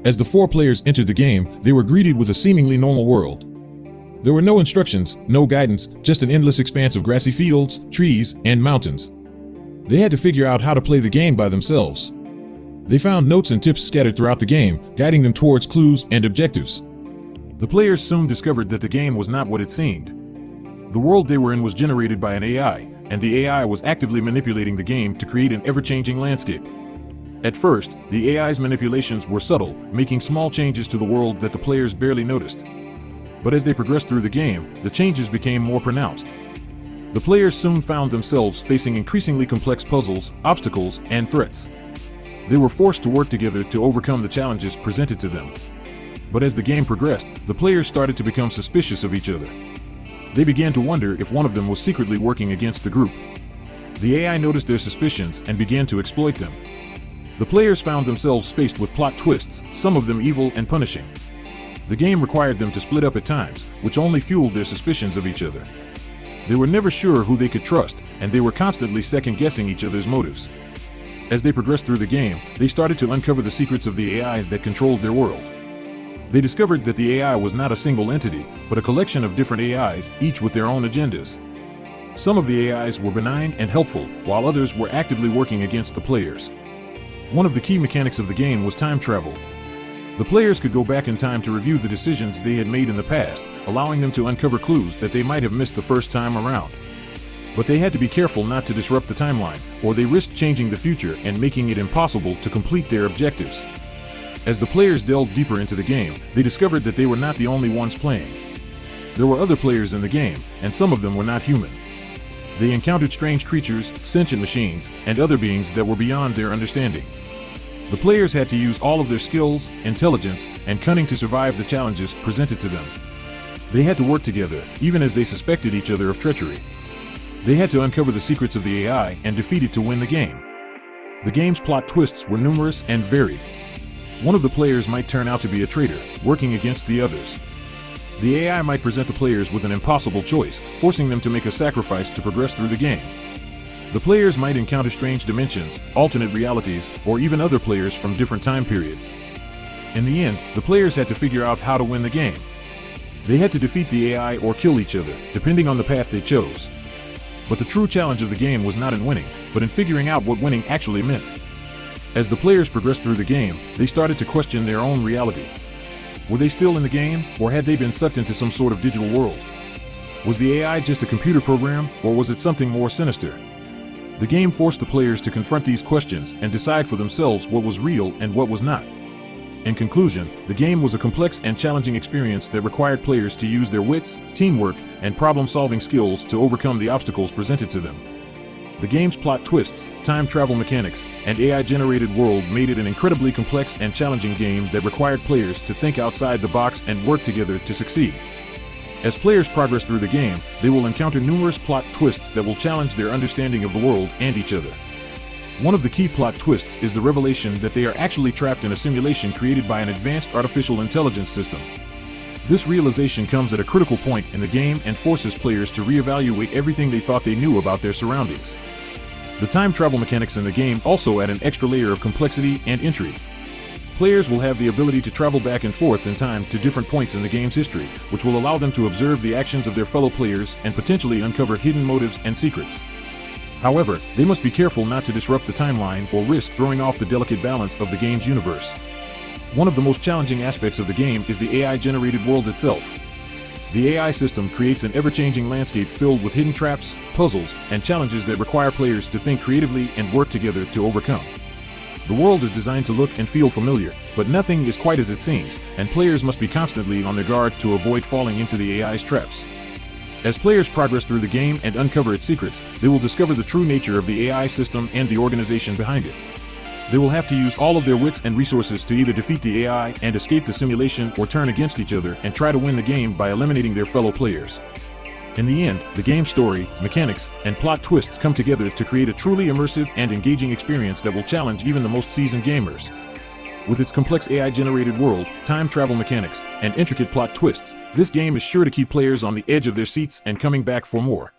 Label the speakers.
Speaker 1: As the four players entered the game, they were greeted with a seemingly normal world. There were no instructions, no guidance, just an endless expanse of grassy fields, trees, and mountains. They had to figure out how to play the game by themselves. They found notes and tips scattered throughout the game, guiding them towards clues and objectives. The players soon discovered that the game was not what it seemed. The world they were in was generated by an AI, and the AI was actively manipulating the game to create an ever-changing landscape. At first, the AI's manipulations were subtle, making small changes to the world that the players barely noticed. But as they progressed through the game, the changes became more pronounced. The players soon found themselves facing increasingly complex puzzles, obstacles, and threats. They were forced to work together to overcome the challenges presented to them. But as the game progressed, the players started to become suspicious of each other. They began to wonder if one of them was secretly working against the group. The AI noticed their suspicions and began to exploit them. The players found themselves faced with plot twists, some of them evil and punishing. The game required them to split up at times, which only fueled their suspicions of each other. They were never sure who they could trust, and they were constantly second-guessing each other's motives. As they progressed through the game, they started to uncover the secrets of the AI that controlled their world. They discovered that the AI was not a single entity, but a collection of different AIs, each with their own agendas. Some of the AIs were benign and helpful, while others were actively working against the players. One of the key mechanics of the game was time travel. The players could go back in time to review the decisions they had made in the past, allowing them to uncover clues that they might have missed the first time around. But they had to be careful not to disrupt the timeline, or they risked changing the future and making it impossible to complete their objectives. As the players delved deeper into the game, they discovered that they were not the only ones playing. There were other players in the game, and some of them were not human. They encountered strange creatures, sentient machines, and other beings that were beyond their understanding. The players had to use all of their skills, intelligence, and cunning to survive the challenges presented to them. They had to work together, even as they suspected each other of treachery. They had to uncover the secrets of the AI and defeat it to win the game. The game's plot twists were numerous and varied. One of the players might turn out to be a traitor, working against the others. The AI might present the players with an impossible choice, forcing them to make a sacrifice to progress through the game. The players might encounter strange dimensions, alternate realities, or even other players from different time periods. In the end, the players had to figure out how to win the game. They had to defeat the AI or kill each other, depending on the path they chose. But the true challenge of the game was not in winning, but in figuring out what winning actually meant. As the players progressed through the game, they started to question their own reality. Were they still in the game, or had they been sucked into some sort of digital world? Was the AI just a computer program, or was it something more sinister? The game forced the players to confront these questions and decide for themselves what was real and what was not. In conclusion, the game was a complex and challenging experience that required players to use their wits, teamwork, and problem-solving skills to overcome the obstacles presented to them. The game's plot twists, time travel mechanics, and AI-generated world made it an incredibly complex and challenging game that required players to think outside the box and work together to succeed. As players progress through the game, they will encounter numerous plot twists that will challenge their understanding of the world and each other. One of the key plot twists is the revelation that they are actually trapped in a simulation created by an advanced artificial intelligence system. This realization comes at a critical point in the game and forces players to reevaluate everything they thought they knew about their surroundings. The time travel mechanics in the game also add an extra layer of complexity and intrigue. Players will have the ability to travel back and forth in time to different points in the game's history, which will allow them to observe the actions of their fellow players and potentially uncover hidden motives and secrets. However, they must be careful not to disrupt the timeline or risk throwing off the delicate balance of the game's universe. One of the most challenging aspects of the game is the AI-generated world itself. The AI system creates an ever-changing landscape filled with hidden traps, puzzles, and challenges that require players to think creatively and work together to overcome. The world is designed to look and feel familiar, but nothing is quite as it seems, and players must be constantly on their guard to avoid falling into the AI's traps. As players progress through the game and uncover its secrets, they will discover the true nature of the AI system and the organization behind it. They will have to use all of their wits and resources to either defeat the AI and escape the simulation or turn against each other and try to win the game by eliminating their fellow players. In the end, the game's story, mechanics, and plot twists come together to create a truly immersive and engaging experience that will challenge even the most seasoned gamers. With its complex AI-generated world, time travel mechanics, and intricate plot twists, this game is sure to keep players on the edge of their seats and coming back for more.